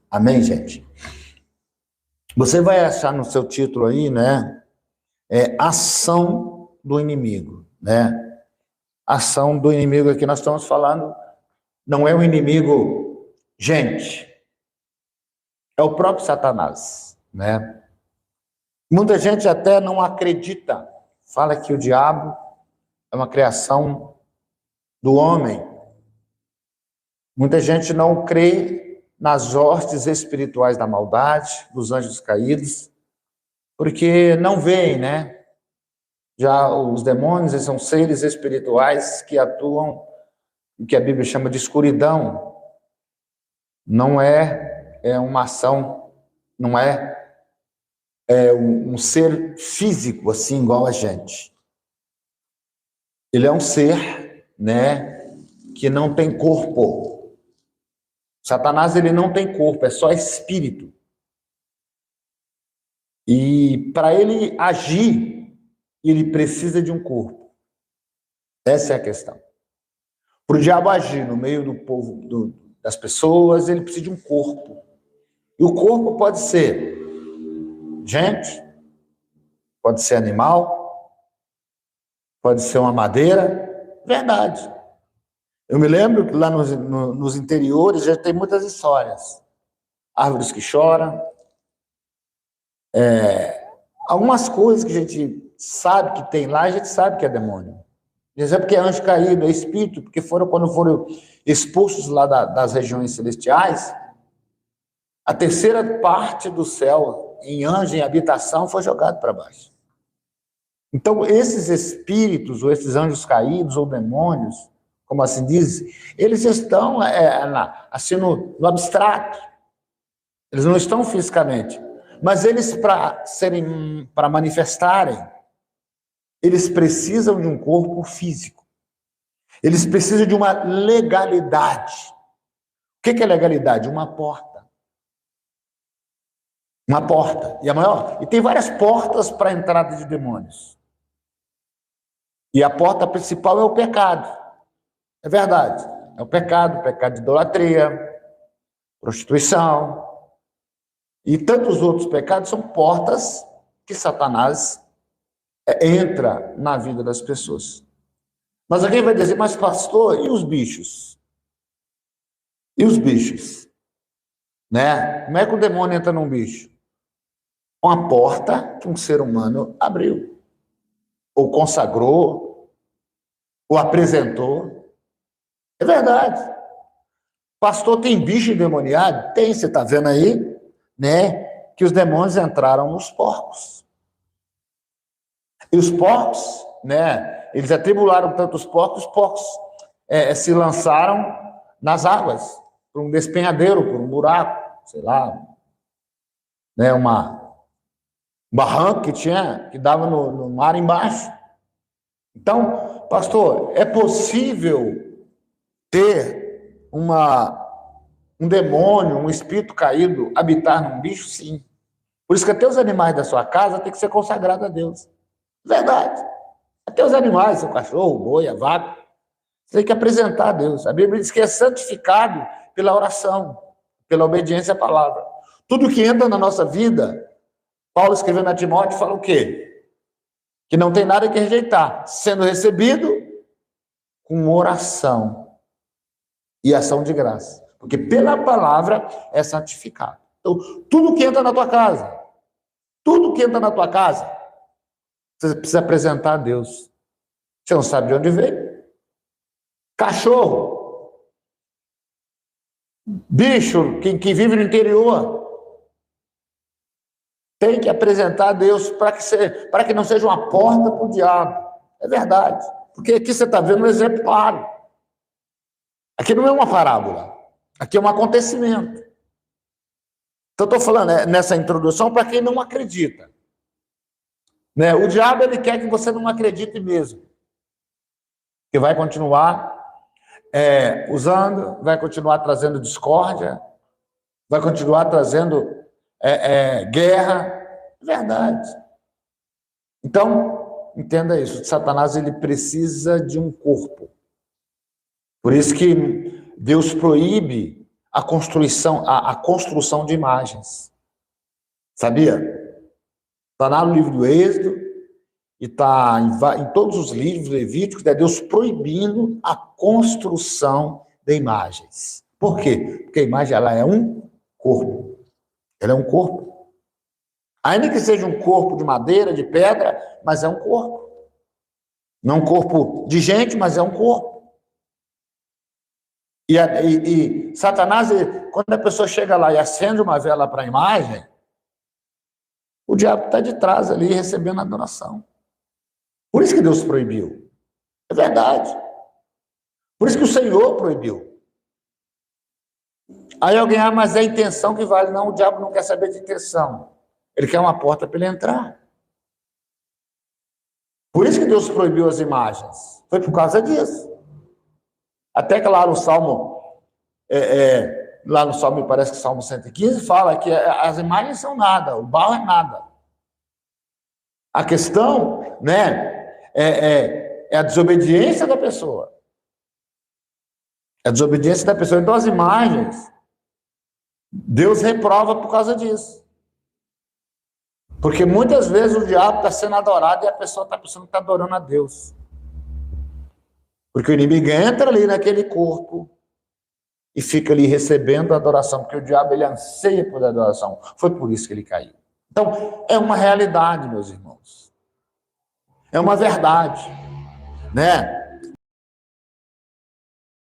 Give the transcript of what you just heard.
Amém, gente? Você vai achar no seu título aí, né? Ação do inimigo, né? Ação do inimigo aqui nós estamos falando, não é o inimigo, gente, é o próprio Satanás, né? Muita gente até não acredita, fala que o diabo é uma criação do homem. Muita gente não crê nas hostes espirituais da maldade, dos anjos caídos, porque não veem, né? Já os demônios, eles são seres espirituais que atuam, o que a Bíblia chama de escuridão. Não é uma ação, não é um ser físico, assim, igual a gente. Ele é um ser, né, que não tem corpo. Satanás, ele não tem corpo, é só espírito. E para ele agir, ele precisa de um corpo. Essa é a questão. Para o diabo agir no meio do povo, das pessoas, ele precisa de um corpo. E o corpo pode ser gente, pode ser animal, pode ser uma madeira. Verdade. Eu me lembro que lá nos interiores já tem muitas histórias. Árvores que choram. Algumas coisas que a gente sabe que tem lá, a gente sabe que é demônio. Exemplo, que é anjo caído, é espírito, porque quando foram expulsos lá das regiões celestiais, a terceira parte do céu, em anjo, em habitação, foi jogado para baixo. Então, esses espíritos, ou esses anjos caídos, ou demônios, como assim diz, eles estão assim no abstrato. Eles não estão fisicamente. Mas eles, para manifestarem, eles precisam de um corpo físico. Eles precisam de uma legalidade. O que é legalidade? Uma porta. Uma porta. E a maior. E tem várias portas para a entrada de demônios. E a porta principal é o pecado. É verdade. É o pecado de idolatria, prostituição. E tantos outros pecados são portas que Satanás entra na vida das pessoas. Mas alguém vai dizer, mas pastor, e os bichos? E os bichos? Né? Como é que o demônio entra num bicho? Uma porta que um ser humano abriu, ou consagrou, ou apresentou. É verdade. Pastor, tem bicho endemoniado? Tem, você está vendo aí, né? Que os demônios entraram nos porcos. E os porcos, né? Eles atribularam tanto os porcos se lançaram nas águas, por um despenhadeiro, por um buraco, sei lá, né? Um barranco que dava no mar embaixo. Então, pastor, é possível ter um demônio, um espírito caído habitar num bicho? Sim. Por isso que até os animais da sua casa têm que ser consagrados a Deus. Verdade. Até os animais, o cachorro, o boi, a vaca, você tem que apresentar a Deus. A Bíblia diz que é santificado pela oração, pela obediência à palavra. Tudo que entra na nossa vida, Paulo escrevendo a Timóteo, fala o quê? Que não tem nada que rejeitar, sendo recebido com oração e ação de graça. Porque pela palavra é santificado. Então, tudo que entra na tua casa, você precisa apresentar a Deus. Você não sabe de onde veio. Cachorro, bicho que vive no interior, tem que apresentar a Deus para que não seja uma porta para o diabo. É verdade. Porque aqui você está vendo um exemplo claro. Aqui não é uma parábola. Aqui é um acontecimento. Então, estou falando nessa introdução para quem não acredita. Né? O diabo, ele quer que você não acredite mesmo. Que vai continuar usando, vai continuar trazendo discórdia, vai continuar trazendo guerra. É verdade. Então, entenda isso. Satanás, ele precisa de um corpo. Por isso que Deus proíbe a construção de imagens. Sabia? Está lá no livro do Êxodo e está em todos os livros levíticos, é Deus proibindo a construção de imagens. Por quê? Porque a imagem ela é um corpo. Ela é um corpo. Ainda que seja um corpo de madeira, de pedra, mas é um corpo. Não é um corpo de gente, mas é um corpo. E Satanás, quando a pessoa chega lá e acende uma vela para a imagem, o diabo está de trás ali recebendo adoração. Por isso que Deus proibiu. É verdade. Por isso que o Senhor proibiu. Aí alguém, mas é a intenção que vale. Não, o diabo não quer saber de intenção. Ele quer uma porta para ele entrar. Por isso que Deus proibiu as imagens. Foi por causa disso. Até que lá no Salmo, lá no Salmo, me parece que Salmo 115, fala que as imagens são nada, o barro é nada. A questão, né, é a desobediência da pessoa. É a desobediência da pessoa. Então as imagens, Deus reprova por causa disso. Porque muitas vezes o diabo está sendo adorado e a pessoa está pensando que está adorando a Deus. Porque o inimigo entra ali naquele corpo e fica ali recebendo a adoração, porque o diabo ele anseia por adoração. Foi por isso que ele caiu. Então, é uma realidade, meus irmãos. É uma verdade, né?